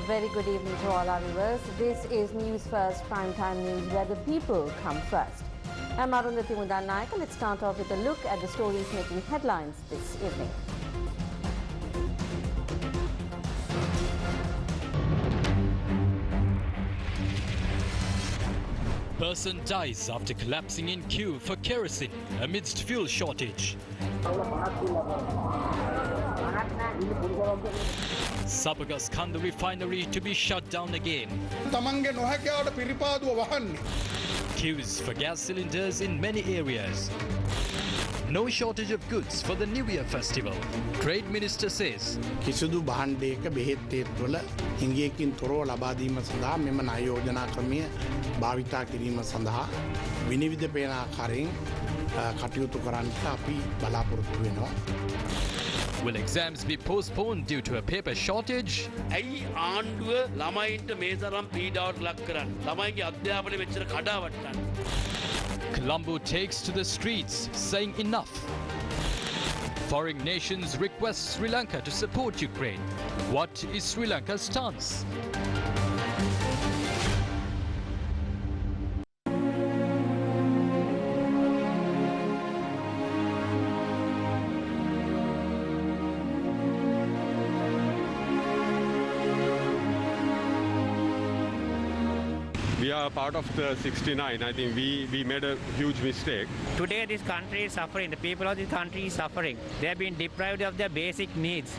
very good evening to all our viewers. This is News First Primetime News, where the people come first. I'm Arundhati Mudanayaka. Let's start off with a look at the stories making headlines this evening. Person dies after collapsing in queue for kerosene amidst fuel shortage. Sabagaskanda refinery to be shut down again. Queues for gas cylinders in many areas. No shortage of goods for the New Year festival. Trade Minister says. කිසිදු භාණ්ඩයක බෙහෙත් තේත්වල හිඟයකින් තොරව ලබා දීම සඳහා මෙම ණය යෝජනා ක්‍රමය භාවිතා කිරීම සඳහා විනිවිද පේන ආකාරයෙන් කටයුතු කරන්නට අපි බලාපොරොත්තු වෙනවා. Will exams be postponed due to a paper shortage? ඇයි ආණ්ඩුව ළමයින්ට මේ තරම් පීඩාවට ලක් කරන්නේ? ළමයින්ගේ අධ්‍යාපනය මෙච්චර කඩාවැටෙන්නේ? Colombo takes to the streets, saying enough. Foreign nations request Sri Lanka to support Ukraine. What is Sri Lanka's stance? We are part of the 69. I think we made a huge mistake. Today this country is suffering. The people of this country is suffering. They have been deprived of their basic needs.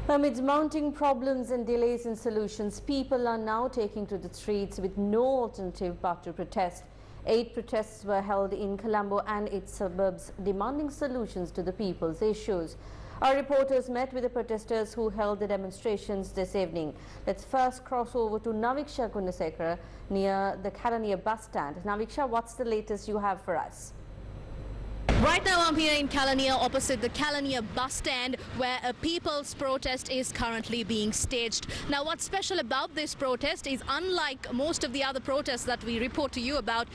Amidst mounting problems and delays in solutions, people are now taking to the streets with no alternative but to protest. 8 protests were held in Colombo and its suburbs, demanding solutions to the people's issues. Our reporters met with the protesters who held the demonstrations this evening. Let's first cross over to Naviksha Gunasekara near the Kalaniya bus stand. Naviksha, what's the latest you have for us? Right now I'm here in Kalaniya, opposite the Kalaniya bus stand, where a people's protest is currently being staged. Now what's special about this protest is, unlike most of the other protests that we report to you about,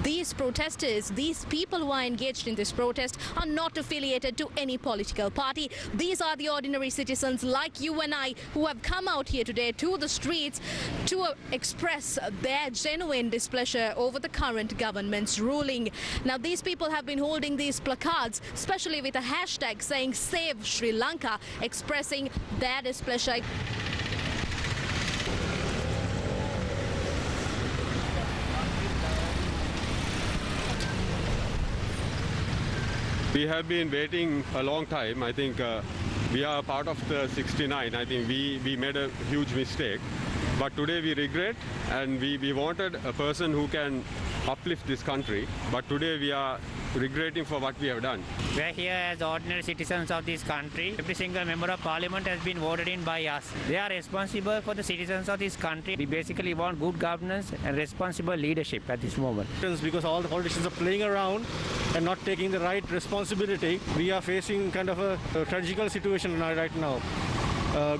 these protesters, these people who are engaged in this protest, are not affiliated to any political party. These are the ordinary citizens like you and I who have come out here today to the streets to express their genuine displeasure over the current government's ruling. Now these people have been holding these placards, especially with a hashtag saying Save Sri Lanka, expressing their displeasure. We have been waiting a long time. I think we are part of the 69. I think we made a huge mistake. But today we regret, and we wanted a person who can uplift this country. But today we are regretting for what we have done. We are here as ordinary citizens of this country. Every single member of parliament has been voted in by us. They are responsible for the citizens of this country. We basically want good governance and responsible leadership at this moment. Because all the politicians are playing around and not taking the right responsibility, we are facing kind of a tragical situation right now.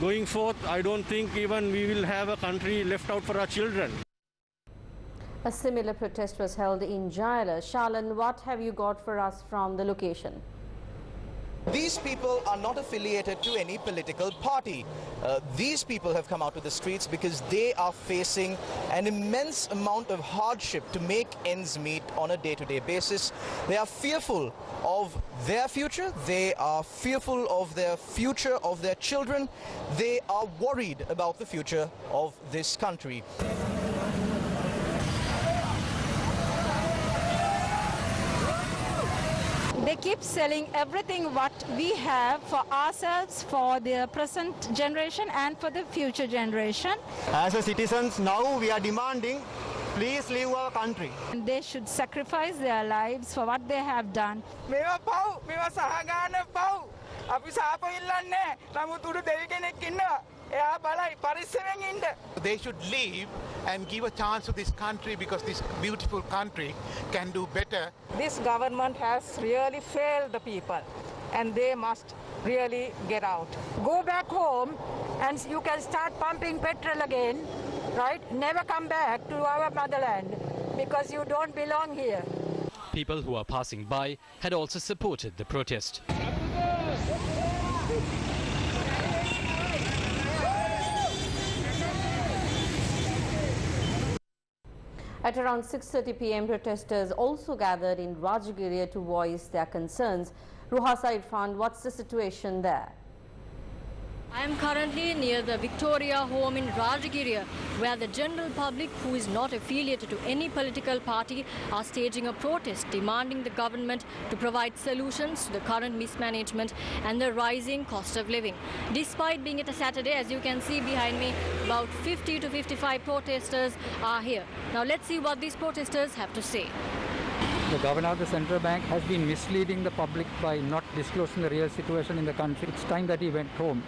Going forth, I don't think even we will have a country left out for our children. A similar protest was held in Jaila. Shalan, what have you got for us from the location? These people are not affiliated to any political party. These people have come out to the streets because they are facing an immense amount of hardship to make ends meet on a day-to-day basis. They are fearful of their future. They are fearful of their future, of their children. They are worried about the future of this country. They keep selling everything what we have for ourselves, for the present generation and for the future generation. As a citizens, now we are demanding, please leave our country. And they should sacrifice their lives for what they have done. They should leave and give a chance to this country, because this beautiful country can do better. This government has really failed the people, and they must really get out. Go back home and you can start pumping petrol again, right? Never come back to our motherland, because you don't belong here. people who are passing by had also supported the protest. At around 6:30 p.m, protesters also gathered in Rajagiriya to voice their concerns. Ruhasa Irfan, what's the situation there? I am currently near the Victoria home in Rajagiriya, where the general public who is not affiliated to any political party are staging a protest demanding the government to provide solutions to the current mismanagement and the rising cost of living. Despite being it a Saturday, as you can see behind me, about 50 to 55 protesters are here. Now let's see what these protesters have to say. The governor of the central bank has been misleading the public by not disclosing the real situation in the country. It's time that he went home.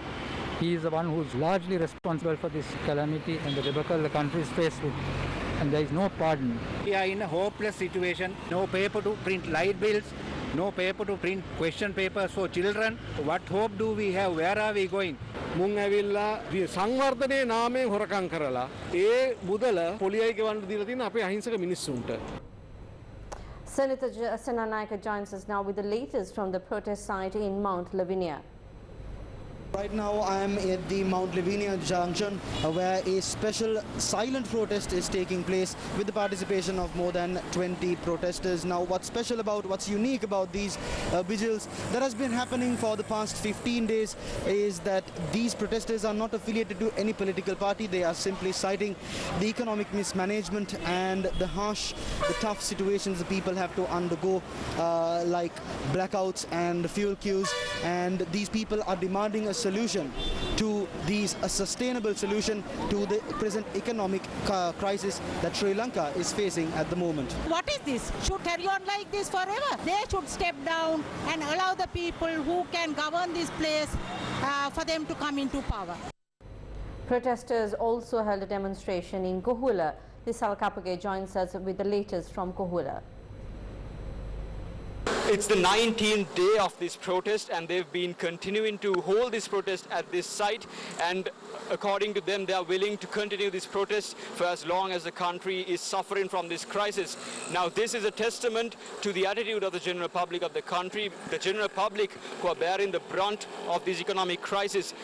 He is the one who's largely responsible for this calamity and the debacle the country is faced with. And there is no pardon. We are in a hopeless situation. No paper to print light bills, no paper to print question papers for children. What hope do we have? Where are we going? මුන් ඇවිල්ලා සංවර්ධනයේ නාමයෙන් හොරකම් කරලා ඒ මුදල පොලියයි ගෙවන්න දීලා තියෙන අපේ අහිංසක මිනිස්සුන්ට. Senator Senanayake joins us now with the latest from the protest site in Mount Lavinia. Right now I am at the Mount Lavinia junction where a special silent protest is taking place with the participation of more than 20 protesters. Now what's unique about these vigils that has been happening for the past 15 days is that these protesters are not affiliated to any political party. They are simply citing the economic mismanagement and the tough situations the people have to undergo, like blackouts and fuel queues, and these people are demanding a sustainable solution to the present economic crisis that Sri Lanka is facing at the moment. What is this? Should carry on like this forever? They should step down and allow the people who can govern this place for them to come into power. Protesters also held a demonstration in Kohula. Tisal Kapage joins us with the latest from Kohula. It's the 19th day of this protest, and they've been continuing to hold this protest at this site, and according to them, they are willing to continue this protest for as long as the country is suffering from this crisis. Now, this is a testament to the attitude of the general public of the country, the general public who are bearing the brunt of this economic crisis.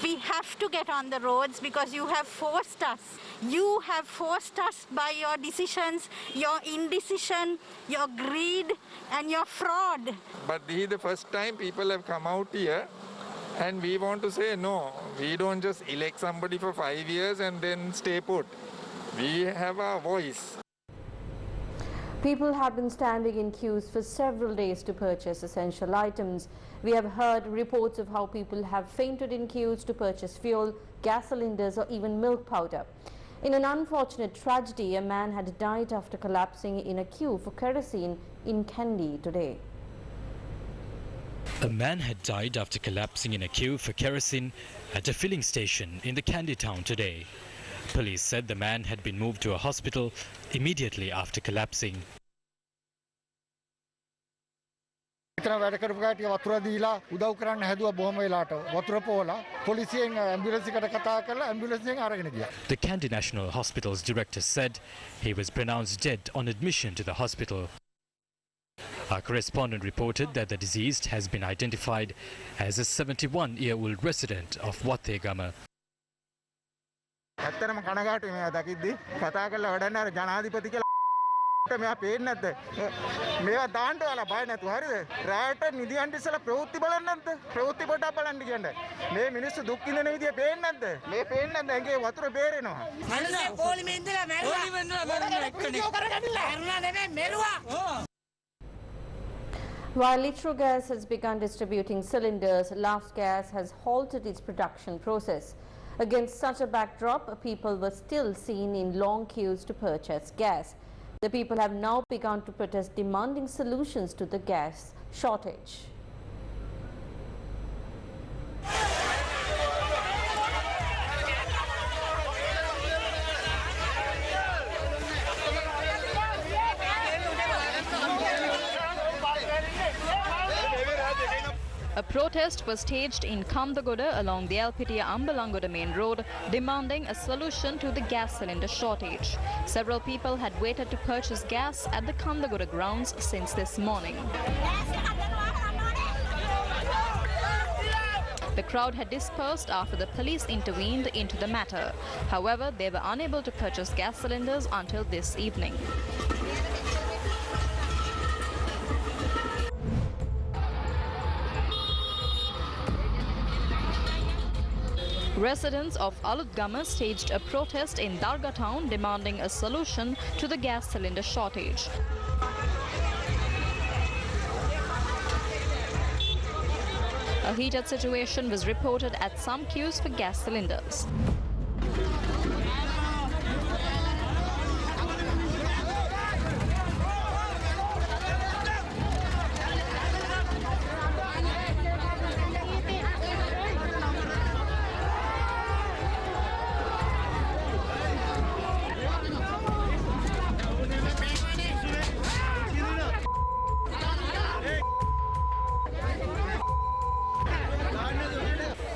We have to get on the roads because you have forced us. You have forced us by your decisions, your indecision, your greed and your fraud. But this is the first time people have come out here, and we want to say no. We don't just elect somebody for 5 years and then stay put. We have our voice. People have been standing in queues for several days to purchase essential items. We have heard reports of how people have fainted in queues to purchase fuel, gas cylinders or even milk powder. In an unfortunate tragedy, a man had died after collapsing in a queue for kerosene in Kandy today. A man had died after collapsing in a queue for kerosene at a filling station in the Kandy town today. Police said the man had been moved to a hospital immediately after collapsing. වැඩ කරපු කට්ටිය වතුර දීලා උදව් කරන්න හැදුවා බොහොම වෙලාවට වතුර පොවලා පොලිසියෙන් ඇම්බියුලන්ස් එකට කතා කරලා ඇම්බියුලන්ස් එකෙන් අරගෙන ගියා. The Kandy National Hospital's director said he was pronounced dead on admission to the hospital. Our correspondent reported that the deceased has been identified as a 71-year-old resident of Wathegama. ඇත්තටම කනගාටුයි මේවා දකිද්දි කතා කරලා වැඩන්නේ අර ජනාධිපති කියලා මෙයා පේන්නේ නැද්ද මේවා දාන්න ඔයාලා බය නැතුව හරිද රායට නිදියන්ට ඉස්සලා ප්‍රවෘත්ති බලන්න නැද්ද ප්‍රවෘත්ති පොඩක් බලන්න කියන්නේ මේ මිනිස්සු දුක් විඳින විදිය පේන්නේ නැද්ද මේ පේන්නේ නැද්ද ඇඟේ වතුර බේරෙනවා මනුස්සේ පොලිමේ ඉඳලා මැරුවා While Litrogas has begun distributing cylinders, LastGas has halted its production process. Against such a backdrop, people were still seen in long queues to purchase gas. The people have now begun to protest, demanding solutions to the gas shortage. A protest was staged in Kandagoda along the Elpitiya-Ambalangoda main road, demanding a solution to the gas cylinder shortage. Several people had waited to purchase gas at the Kandagoda grounds since this morning. The crowd had dispersed after the police intervened into the matter. However, they were unable to purchase gas cylinders until this evening. Residents of Alutgama staged a protest in Darga town demanding a solution to the gas cylinder shortage. A heated situation was reported at some queues for gas cylinders.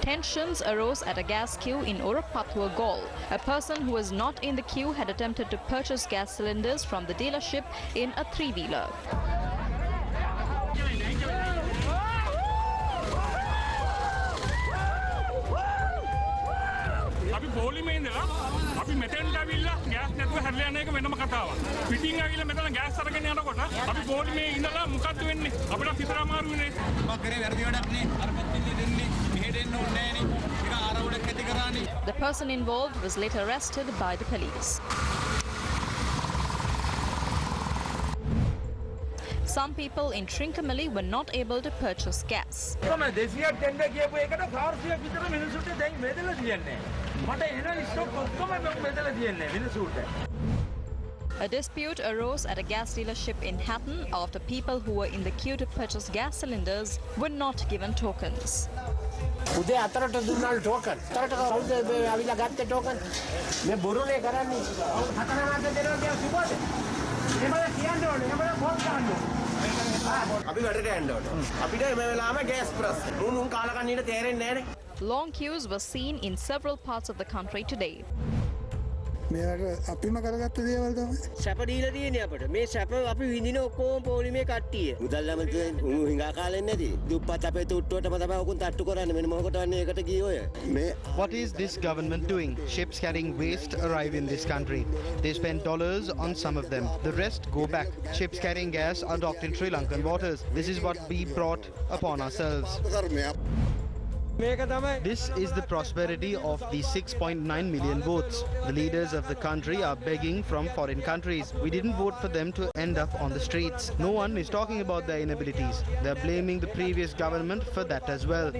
Tensions arose at a gas queue in Orapatwa Gaol. A person who was not in the queue had attempted to purchase gas cylinders from the dealership in a three-wheeler. The person involved was later arrested by the police. Some people in Trincomalee were not able to purchase gas. A dispute arose at a gas dealership in Hatton after people who were in the queue to purchase gas cylinders were not given tokens. Long queues were seen in several parts of the country today. අපිම කරගත්ත දේවල් තමයි. සැප දීලා තියෙන්නේ අපිට. මේ සැප අපි විඳින ඔක්කොම පොලිමේ කට්ටිය. මුදල් අමතෙන් උණු හිඟා කාලෙන්නේ නැති. දුප්පත් අපේ තුට්ටුවටම තමයි ඔකුන් තට්ටු කරන්නේ. මෙන්න මොකටද වන්නේ ඒකට ගියේ ඔය. What is this government doing? Ships carrying waste arrive in this country. They spend dollars on some of them. The rest go back. Ships carrying gas are docked in Sri Lankan waters. This is what we brought upon ourselves. This is the prosperity of the 6.9 million votes. The leaders of the country are begging from foreign countries. We didn't vote for them to end up on the streets. No one is talking about their inabilities. They're blaming the previous government for that as well.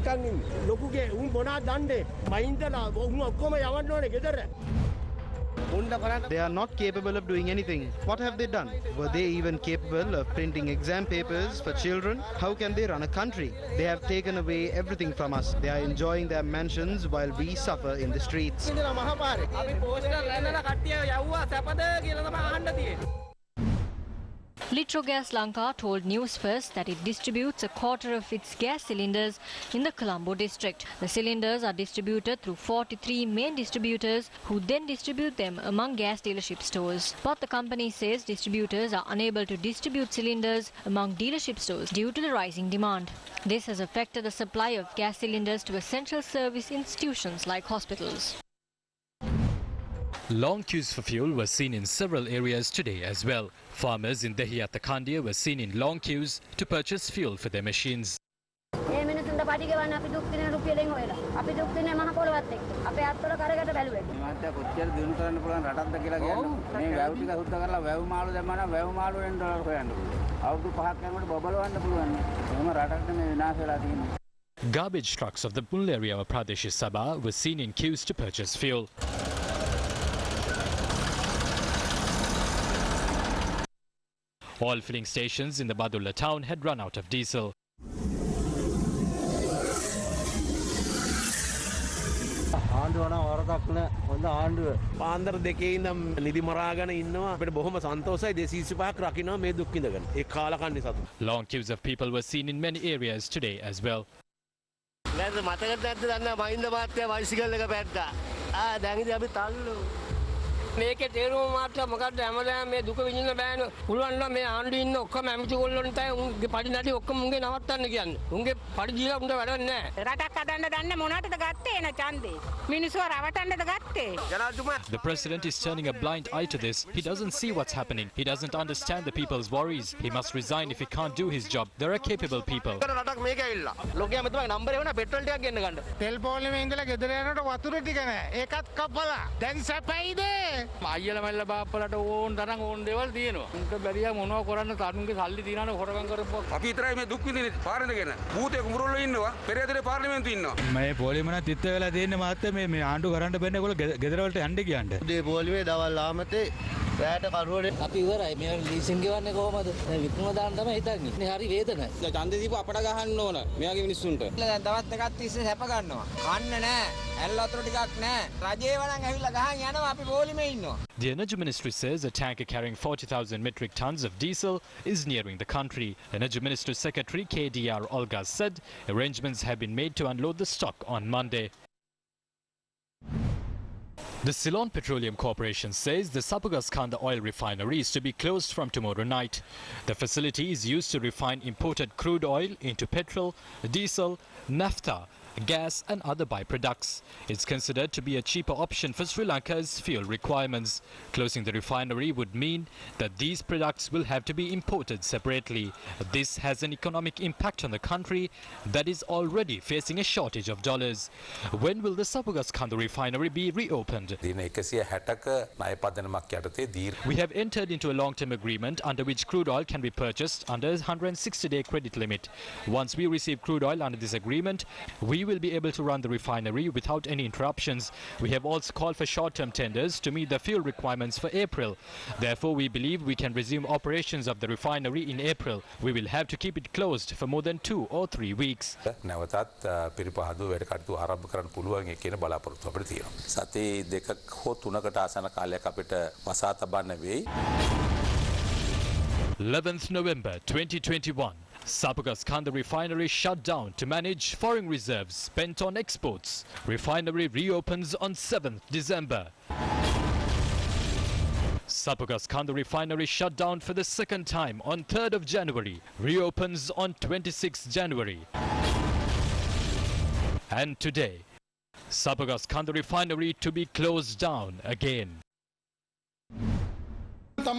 They are not capable of doing anything. What have they done? Were they even capable of printing exam papers for children? How can they run a country? They have taken away everything from us. They are enjoying their mansions while we suffer in the streets. Litrogas Lanka told Newsfirst that it distributes a quarter of its gas cylinders in the Colombo district. The cylinders are distributed through 43 main distributors who then distribute them among gas dealership stores. But the company says distributors are unable to distribute cylinders among dealership stores due to the rising demand. This has affected the supply of gas cylinders to essential service institutions like hospitals. Long queues for fuel were seen in several areas today as well. Farmers in Dehiyatha Kandiya were seen in long queues to purchase fuel for their machines. Garbage trucks of the Mulleriya Pradesh Sabha were seen in queues to purchase fuel. All filling stations in the Badulla town had run out of diesel. පාන්දර දෙකේ ඉඳන් නිදි මරාගෙන ඉන්නවා අපිට බොහොම සන්තෝෂයි 225ක් රකින්නවා මේ දුක් විඳගෙන ඒ කාලකන්ණි සතු. Long queues of people were seen in many areas today as well. දැන් මතකද නැද්ද දන්න මහින්ද මහත්තයා බයිසිකල් එක පැද්දා. දැන් ඉතින් අපි තල්ලු. මේකේ තේරුම මාත්‍ර මොකද්ද හැමදාම මේ දුක විඳින්න බෑනේ. පුළුවන් නම් මේ ආණ්ඩුවේ ඉන්න ඔක්කොම ඇමති ගොල්ලොන්ට තමයි උන්ගේ පඩි නැටි ඔක්කොම උන්ගේ නවත්තන්න කියන්නේ. උන්ගේ පඩි දීලා උන්ට වැඩක් නැහැ. රටක් හදන්න දන්නේ මොනටද ගත්තේ එන ඡන්දේ? මිනිස්සු රවටන්නද ගත්තේ? The president is turning a blind eye to this. He doesn't see what's happening. He doesn't understand the people's worries. He must resign if he can't do his job. There are capable people. රටක් මේක ඇවිල්ලා. ලෝකයේ අමතමයි නම්බරේ වුණා petrol ටිකක් ගෙන්න ගන්න. තෙල් පොලිමේ ඉඳලා ගෙදර යනකොට වතුර ටික නැහැ. ඒකත් කපලා. දැන් සැපයිද? අයියලා මල්ල බාප්පලට ඕන් තරම් ඕන් දේවල් තියෙනවා. උන්ට බැරියා මොනව කරන්න තරුන්ගේ සල්ලි තියනවනේ හොරගම් කරපුවා. අපි විතරයි මේ දුක් විඳින්නේ පාරේදගෙන. භූතේ කුඹුරවල ඉන්නවා. පෙරේදේ පාර්ලිමේන්තුවේ ඉන්නවා. මේ පොලිම නම් තිත්ත වෙලා තියෙන්නේ මහත්තයා මේ ආණ්ඩු කරන්න බැන්නේ ඒගොල්ලෝ ගෙදර වලට යන්න කියන්න. උදේ පොලිමේ දවල් ආමතේ රැට කරුවනේ අපි ඉවරයි. මේ ලීසින් ගෙවන්නේ කොහමද? දැන් විකුණන දාන්න තමයි හිතන්නේ. මේ හරි වේදනයි. ඡන්දේ දීපු අපට ගහන්න ඕන. මෙයාගේ මිනිස්සුන්ට. දැන් දවස් දෙකක් තිස්සේ සැප ගන්නවා. කන්න නැහැ. ඇල් වතුර ටිකක් නැහැ. රජේ වණන් ඇවිල්ලා ගහන් යනවා අපි පොලිමේ ඉන්නවා. The Energy Ministry says a tanker carrying 40,000 metric tons of diesel is nearing the country. Energy Ministry Secretary KDR Olga said arrangements have been made to unload the stock on Monday. The Ceylon Petroleum Corporation says the Sapugaskanda oil refinery is to be closed from tomorrow night. The facility is used to refine imported crude oil into petrol, diesel, naphtha, gas and other byproducts. It's considered to be a cheaper option for Sri Lanka's fuel requirements. Closing the refinery would mean that these products will have to be imported separately. This has an economic impact on the country that is already facing a shortage of dollars. When will the Sapugaskanda refinery be reopened? We have entered into a long-term agreement under which crude oil can be purchased under a 160-day credit limit. Once we receive crude oil under this agreement, we will be able to run the refinery without any interruptions. We have also called for short-term tenders to meet the fuel requirements for April. Therefore, we believe we can resume operations of the refinery in April. We will have to keep it closed for more than 2 or 3 weeks. සති දෙකක් හෝ තුනකට ආසන කාලයක් අපිට වසා තබන්න වෙයි. 11th November 2021. Sapugaskanda refinery shut down to manage foreign reserves spent on exports. Refinery reopens on 7th December. Sapugaskanda refinery shut down for the second time on 3rd of January. Reopens on 26th January. And today, Sapugaskanda refinery to be closed down again. They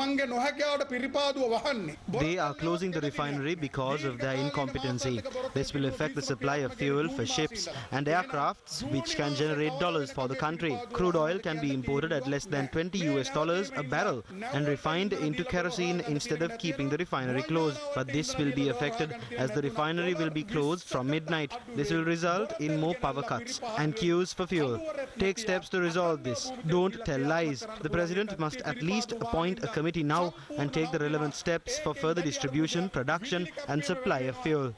are closing the refinery because of their incompetency. This will affect the supply of fuel for ships and aircrafts, which can generate dollars for the country. Crude oil can be imported at less than $20 a barrel and refined into kerosene instead of keeping the refinery closed. But this will be affected as the refinery will be closed from midnight. This will result in more power cuts and queues for fuel. Take steps to resolve this. Don't tell lies. The President must at least appoint a committee now and take the relevant steps for further distribution, production and supply of fuel.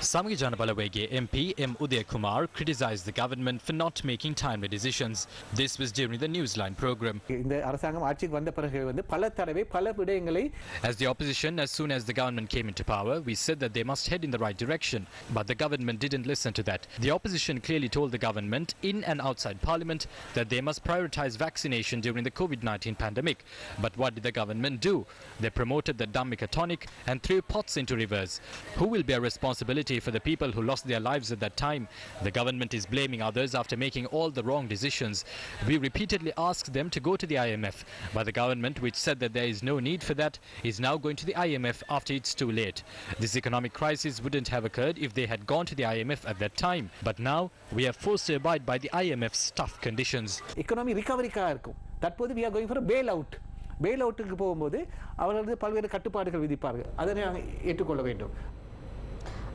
Samagi Janabalawege MP M. Uday Kumar criticized the government for not making timely decisions. This was during the Newsline program. As the opposition, as soon as the government came into power, we said that they must head in the right direction, but the government didn't listen to that. The opposition clearly told the government in and outside parliament that they must prioritize vaccination during the COVID-19 pandemic. But what did the government do? They promoted the Dhammika tonic and threw pots into rivers. Who will bear responsibility for the people who lost their lives at that time? The government is blaming others after making all the wrong decisions. We repeatedly asked them to go to the IMF, but the government, which said that there is no need for that, is now going to the IMF after it's too late. This economic crisis wouldn't have occurred if they had gone to the IMF at that time, but now we are forced to abide by the IMF's tough conditions. Economic recovery தற்போது we are going for a bailout. Bailout-க்கு போகும்போது அவர்கள் பல்வேறு கட்டுப்பாடுகள் விதிப்பார்கள். அதனை ஏற்றுக்கொள்ள வேண்டும்.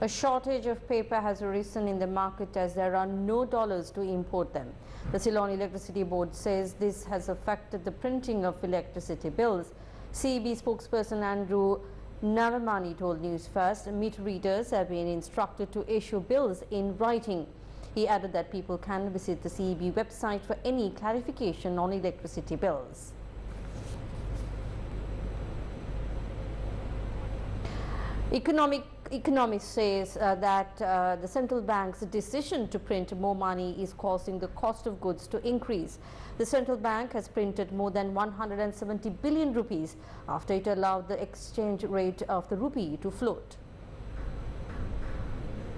A shortage of paper has arisen in the market as there are no dollars to import them. The Ceylon Electricity Board says this has affected the printing of electricity bills. CEB spokesperson Andrew Naramani told Newsfirst meter readers have been instructed to issue bills in writing. He added that people can visit the CEB website for any clarification on electricity bills. Economic Economist says that the central bank's decision to print more money is causing the cost of goods to increase. The central bank has printed more than 170 billion rupees after it allowed the exchange rate of the rupee to float.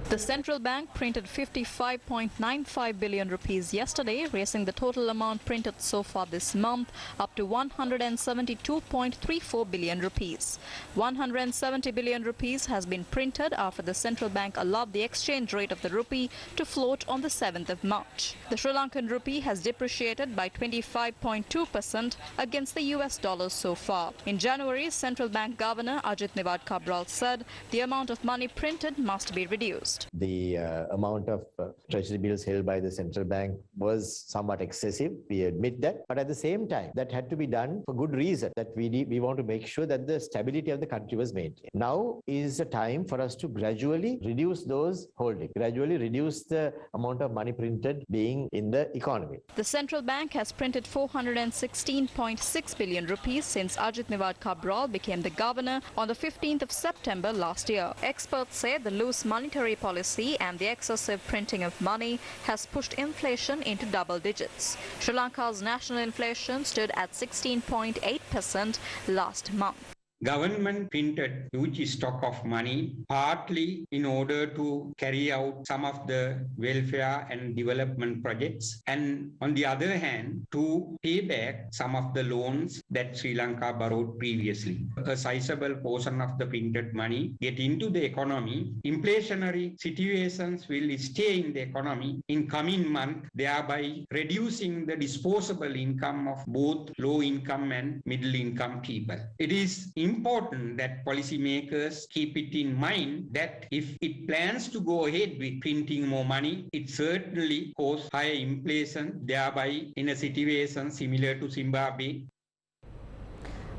The central bank printed 55.95 billion rupees yesterday, raising the total amount printed so far this month up to 172.34 billion rupees. 170 billion rupees has been printed after the central bank allowed the exchange rate of the rupee to float on the 7th of March. The Sri Lankan rupee has depreciated by 25.2% against the US dollar so far. In January, central bank governor Ajit Nivard Cabral said the amount of money printed must be reduced. The amount of treasury bills held by the central bank was somewhat excessive. We admit that. But at the same time, that had to be done for good reason, that we want to make sure that the stability of the country was maintained. Now is the time for us to gradually reduce those holdings, gradually reduce the amount of money printed being in the economy. The central bank has printed 416.6 billion rupees since Ajit Nivard Cabral became the governor on the 15th of September last year. Experts say the loose monetary policy and the excessive printing of money has pushed inflation into double digits. Sri Lanka's national inflation stood at 16.8% last month. Government printed huge stock of money, partly in order to carry out some of the welfare and development projects, and on the other hand, to pay back some of the loans that Sri Lanka borrowed previously. A sizable portion of the printed money get into the economy. Inflationary situations will stay in the economy in coming months, thereby reducing the disposable income of both low income and middle income people. It is important that policymakers keep it in mind that if it plans to go ahead with printing more money, it certainly causes higher inflation, thereby in a situation similar to Zimbabwe.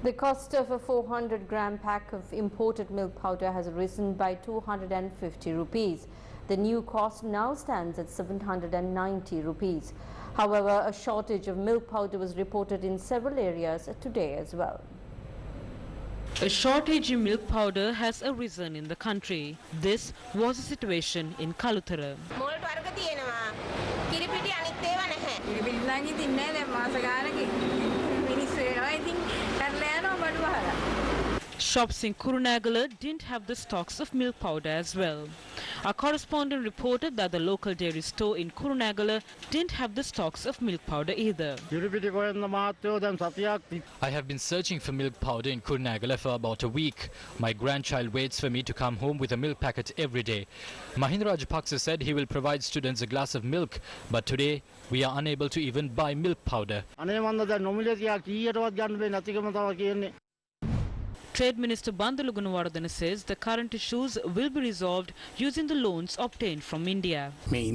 The cost of a 400-gram pack of imported milk powder has risen by 250 rupees. The new cost now stands at 790 rupees. However, a shortage of milk powder was reported in several areas today as well. A shortage in milk powder has arisen in the country. This was the situation in Kaluthara. Shops in Kurunegala didn't have the stocks of milk powder as well. Our correspondent reported that the local dairy store in Kurunegala didn't have the stocks of milk powder either. I have been searching for milk powder in Kurunegala for about a week. My grandchild waits for me to come home with a milk packet every day. Mahinda Rajapaksa said he will provide students a glass of milk, but today we are unable to even buy milk powder. Trade Minister Bandulu Gunawardena says the current issues will be resolved using the loans obtained from India. The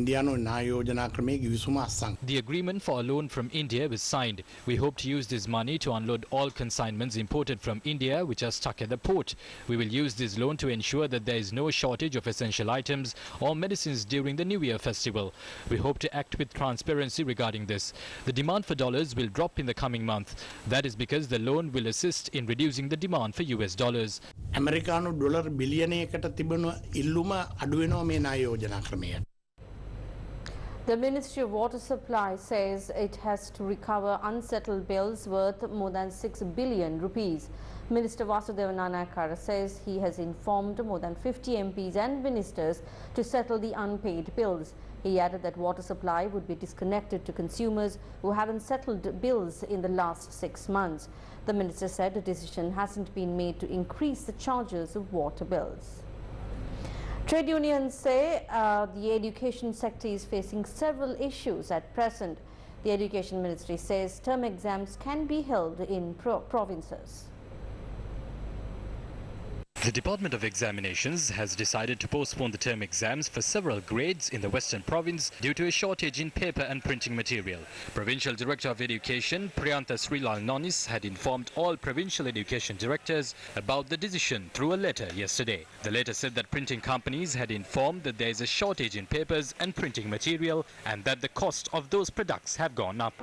agreement for a loan from India was signed. We hope to use this money to unload all consignments imported from India which are stuck at the port. We will use this loan to ensure that there is no shortage of essential items or medicines during the New Year festival. We hope to act with transparency regarding this. The demand for dollars will drop in the coming month. That is because the loan will assist in reducing the demand for US dollars. ඇමරිකානු dollar බිලියනයකට තිබුණු ඉල්ලුම අඩු වෙනවා මේ ණය යෝජනා ක්‍රමයට. The Ministry of Water Supply says it has to recover unsettled bills worth more than 6 billion rupees. Minister Vasudeva Nanakara says he has informed more than 50 MPs and ministers to settle the unpaid bills. He added that water supply would be disconnected to consumers who haven't settled bills in the last 6 months. The minister said a decision hasn't been made to increase the charges of water bills. Trade unions say the education sector is facing several issues at present. The Education Ministry says term exams can be held in provinces. The Department of Examinations has decided to postpone the term exams for several grades in the Western Province due to a shortage in paper and printing material. Provincial Director of Education Priyantha Srilal Nonis had informed all provincial education directors about the decision through a letter yesterday. The letter said that printing companies had informed that there is a shortage in papers and printing material and that the cost of those products have gone up.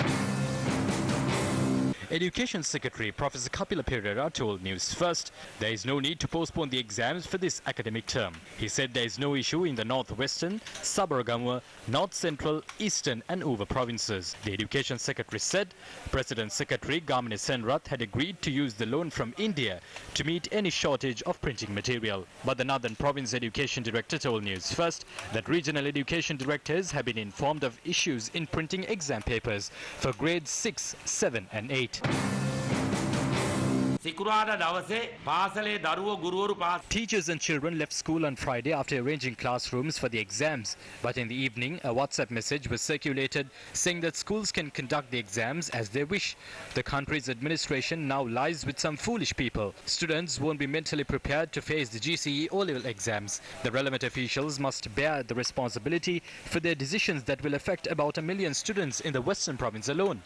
Education Secretary Professor Kapila Perera told News First there is no need to postpone the exams for this academic term. He said there is no issue in the northwestern, Sabaragamuwa, north central, eastern and Uva provinces. The Education Secretary said President Secretary Gamini Senrath had agreed to use the loan from India to meet any shortage of printing material. But the Northern Province Education Director told News First that regional education directors have been informed of issues in printing exam papers for grades 6, 7 and 8. Teachers and children left school on Friday after arranging classrooms for the exams. But in the evening, a WhatsApp message was circulated saying that schools can conduct the exams as they wish. The country's administration now lies with some foolish people. Students won't be mentally prepared to face the GCE O-level exams. The relevant officials must bear the responsibility for their decisions that will affect about 1 million students in the Western province alone.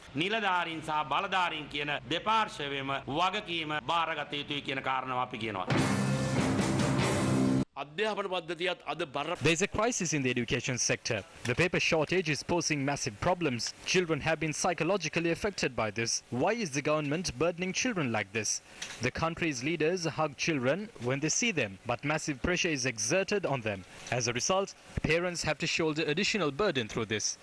There's a crisis in the education sector. The paper shortage is posing massive problems. Children have been psychologically affected by this. Why is the government burdening children like this? The country's leaders hug children when they see them, but massive pressure is exerted on them. As a result, parents have to shoulder additional burden through this.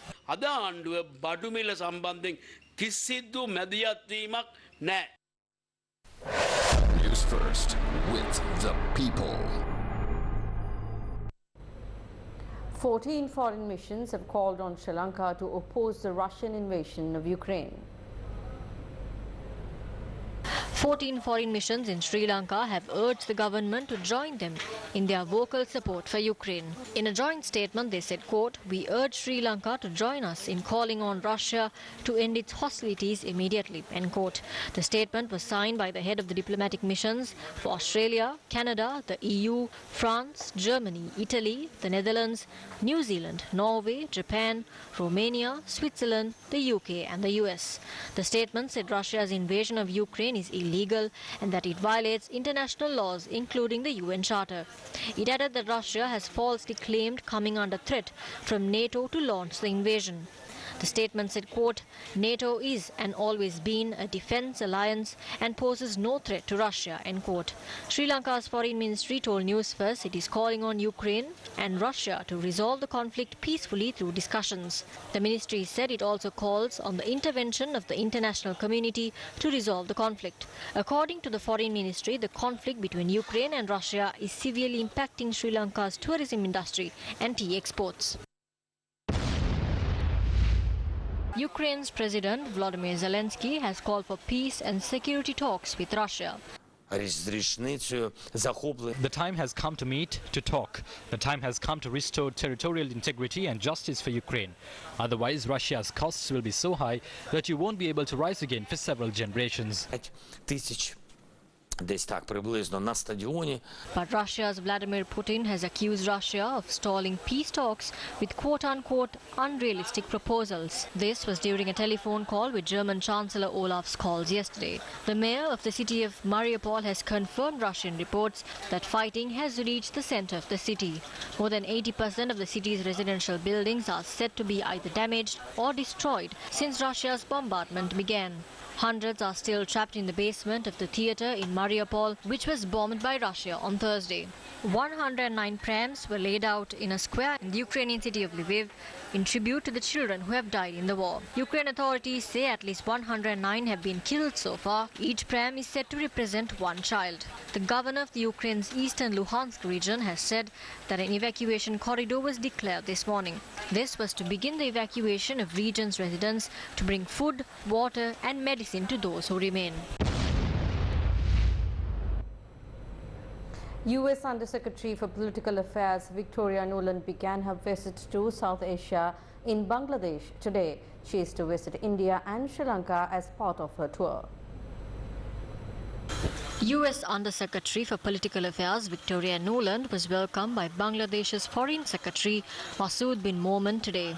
News First with the people. 14 foreign missions have called on Sri Lanka to oppose the Russian invasion of Ukraine. 14 foreign missions in Sri Lanka have urged the government to join them in their vocal support for Ukraine. In a joint statement, they said, quote, "We urge Sri Lanka to join us in calling on Russia to end its hostilities immediately," end quote. The statement was signed by the head of the diplomatic missions for Australia, Canada, the EU, France, Germany, Italy, the Netherlands, New Zealand, Norway, Japan, Romania, Switzerland, the UK and the US. The statement said Russia's invasion of Ukraine is illegal and that it violates international laws, including the UN Charter. It added that Russia has falsely claimed coming under threat from NATO to launch the invasion. The statement said, quote, "NATO is and always been a defense alliance and poses no threat to Russia," end quote. Sri Lanka's foreign ministry told News First it is calling on Ukraine and Russia to resolve the conflict peacefully through discussions. The ministry said it also calls on the intervention of the international community to resolve the conflict. According to the foreign ministry, the conflict between Ukraine and Russia is severely impacting Sri Lanka's tourism industry and tea exports. Ukraine's President Volodymyr Zelensky has called for peace and security talks with Russia. The time has come to meet, to talk. The time has come to restore territorial integrity and justice for Ukraine. Otherwise, Russia's costs will be so high that you won't be able to rise again for several generations. But Russia's Vladimir Putin has accused Russia of stalling peace talks with quote-unquote unrealistic proposals. This was during a telephone call with German Chancellor Olaf Scholz yesterday. The mayor of the city of Mariupol has confirmed Russian reports that fighting has reached the center of the city. More than 80% of the city's residential buildings are said to be either damaged or destroyed since Russia's bombardment began. Hundreds are still trapped in the basement of the theatre in Mariupol, which was bombed by Russia on Thursday. 109 prams were laid out in a square in the Ukrainian city of Lviv in tribute to the children who have died in the war. Ukraine authorities say at least 109 have been killed so far. Each pram is said to represent one child. The governor of the Ukraine's eastern Luhansk region has said that an evacuation corridor was declared this morning. This was to begin the evacuation of region's residents to bring food, water and medicine to those who remain. U.S. Undersecretary for Political Affairs Victoria Nuland began her visit to South Asia in Bangladesh today. She is to visit India and Sri Lanka as part of her tour. US Under-Secretary for Political Affairs Victoria Nuland was welcomed by Bangladesh's Foreign Secretary Masood bin Momen today.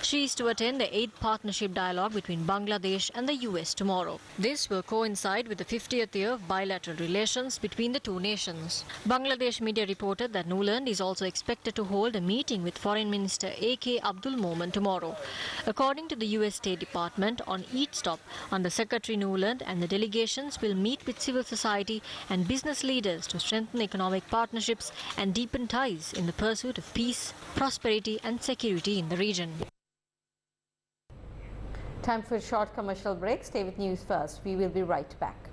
She is to attend the 8th Partnership Dialogue between Bangladesh and the US tomorrow. This will coincide with the 50th year of bilateral relations between the two nations. Bangladesh media reported that Nuland is also expected to hold a meeting with Foreign Minister A.K. Abdul Momen tomorrow. According to the US State Department, on each stop, Under-Secretary Nuland and the delegations will meet with civil society and business leaders to strengthen economic partnerships and deepen ties in the pursuit of peace, prosperity and security in the region. Time for a short commercial break. Stay with News First. We will be right back.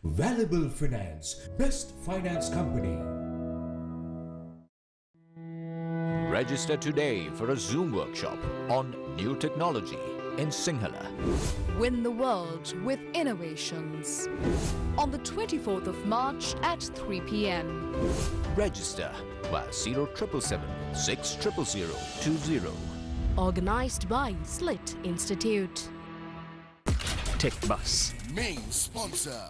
Valuable Finance, best finance company. Register today for a Zoom workshop on new technology in Sinhala. Win the world with innovations. On the 24th of March at 3 p.m. Register via 0777 600 20. Organized by Slit Institute. Tech Bus. Main sponsor.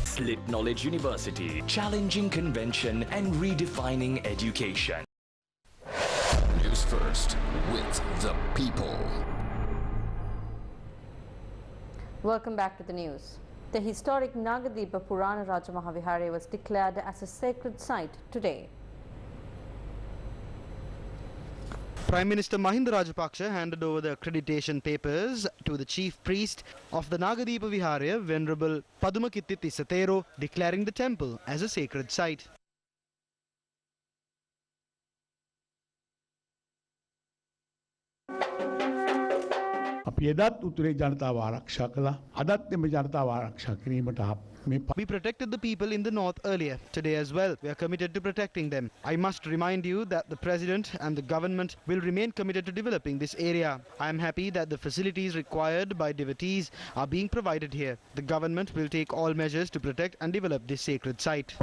Slit Knowledge University. Challenging convention and redefining education. News First with the people. Welcome back to the news. The historic Nagadipa Purana Raja Mahavihare was declared as a sacred site today. Prime Minister Mahinda Rajapaksa handed over the accreditation papers to the chief priest of the Nagadipa Viharaya, Venerable Padumakitti Tisatero, declaring the temple as a sacred site. අපි එදත් උතුරේ ජනතාව ආරක්ෂා කළා. අදත් එම ජනතාව ආරක්ෂා කිරීමට We protected the people in the north earlier. Today as well, we are committed to protecting them. I must remind you that the President and the government will remain committed to developing this area. I am happy that the facilities required by devotees are being provided here. The government will take all measures to protect and develop this sacred site.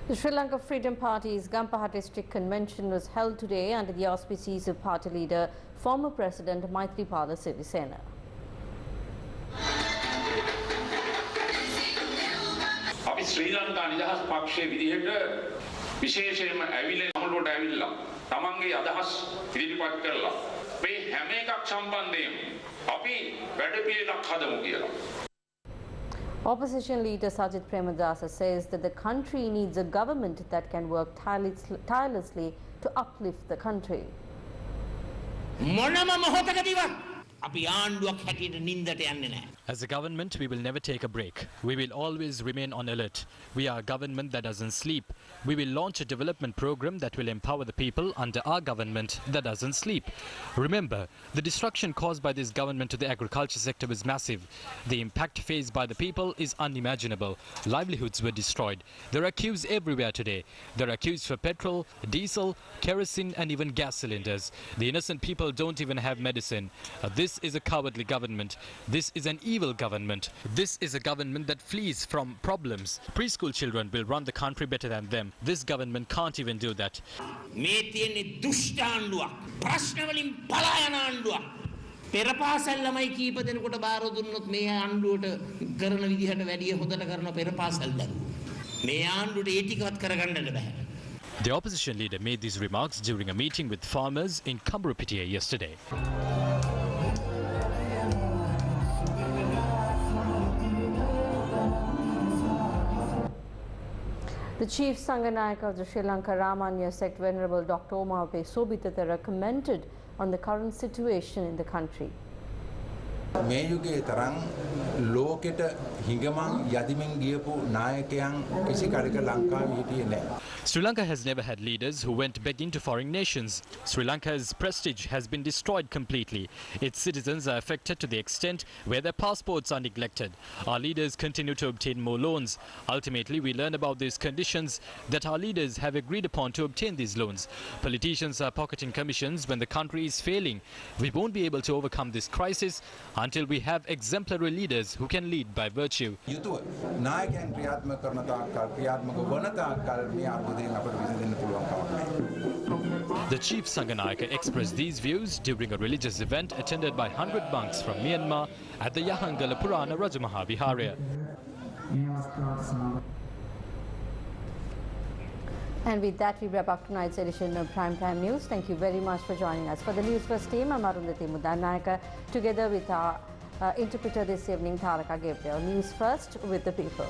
The Sri Lanka Freedom Party's Gampaha District Convention was held today under the auspices of party leader, former President Maithripala Sirisena. අපි ශ්‍රී ලංකා නිදහස් පක්ෂයේ විදිහට විශේෂයෙන්ම ඇවිල්ලා අමුලුවට ඇවිල්ලා තමන්ගේ අදහස් ඉදිරිපත් කරලා මේ හැම එකක් සම්බන්ධයෙන් අපි වැඩපිළිවෙලක් හදමු කියලා. Opposition leader Sajid Premadasa says that the country needs a government that can work tirelessly to uplift the country. As a government, we will never take a break. We will always remain on alert. We are a government that doesn't sleep. We will launch a development program that will empower the people under our government that doesn't sleep. Remember, the destruction caused by this government to the agriculture sector was massive. The impact faced by the people is unimaginable. Livelihoods were destroyed. There are queues everywhere today. There are queues for petrol, diesel, kerosene and even gas cylinders. The innocent people don't even have medicine. This is a cowardly government. This is an evil government. This is a government that flees from problems. Preschool children will run the country better than them. This government can't even do that. පෙරපාසල් ළමයි කීප දෙනෙකුට බාර දුන්නොත් මේ ආණ්ඩුවට කරන විදිහට වැඩිය හොදට කරන පෙරපාසල් දරුවෝ මේ ආණ්ඩුවට ඒ ටිකවත් කරගන්නට බෑ. The opposition leader made these remarks during a meeting with farmers in Kamburupitiya yesterday. The chief Sanganayaka of the Sri Lanka Ramanya sect, Venerable Dr. Omape Sobitathara, commented on the current situation in the country. මේ යුගයේ තරම් ලෝකෙට හිඟමන් යදිමින් ගියපු නායකයන් කිසි කලක ලංකාවේ හිටියේ නැහැ. Sri Lanka has never had leaders who went begging to foreign nations. Sri Lanka's prestige has been destroyed completely. Its citizens are affected to the extent where their passports are neglected. Our leaders continue to obtain more loans. Ultimately, we learn about these conditions that our leaders have agreed upon to obtain these loans. Politicians are pocketing commissions when the country is failing. We won't be able to overcome this crisis until we have exemplary leaders leaders who can lead by virtue. යුතුව නායකයන් ක්‍රියාත්මක කරන තාක්කල් ක්‍රියාත්මක වන තාක්කල් මේ අර්බුදයෙන් අපට විසඳෙන්න පුළුවන් කමක් නැහැ. The chief Sanganayaka expressed these views during a religious event attended by 100 monks from Myanmar at the Yahangala Purana Rajamaha Viharya. And with that, we wrap up tonight's edition of Primetime News. Thank you very much for joining us. For the Newsfirst team, I'm Arundhati Mudanayaka, together with our interpreter this evening, Tharaka Gabriel. News First with the people.